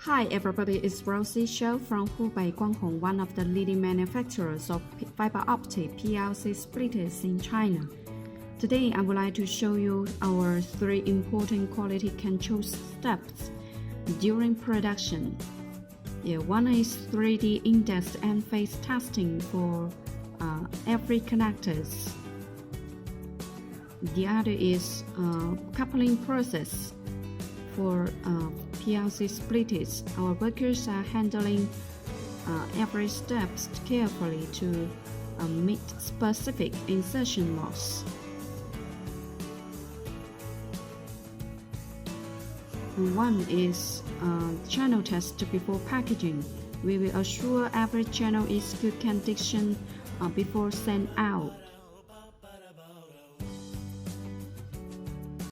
Hi everybody, it's rosie.shaw from Hubei GuangHong, one of the leading manufacturers of Fiber Optic PLC Splitters in China. Today I would like to show you our 3 important quality control steps during production. One is 3D index and phase testing for every connectors. The other is coupling process. For PLC splitters, our workers are handling every step carefully to meet specific insertion loss. One is channel test before packaging. We will assure every channel is good condition before send out.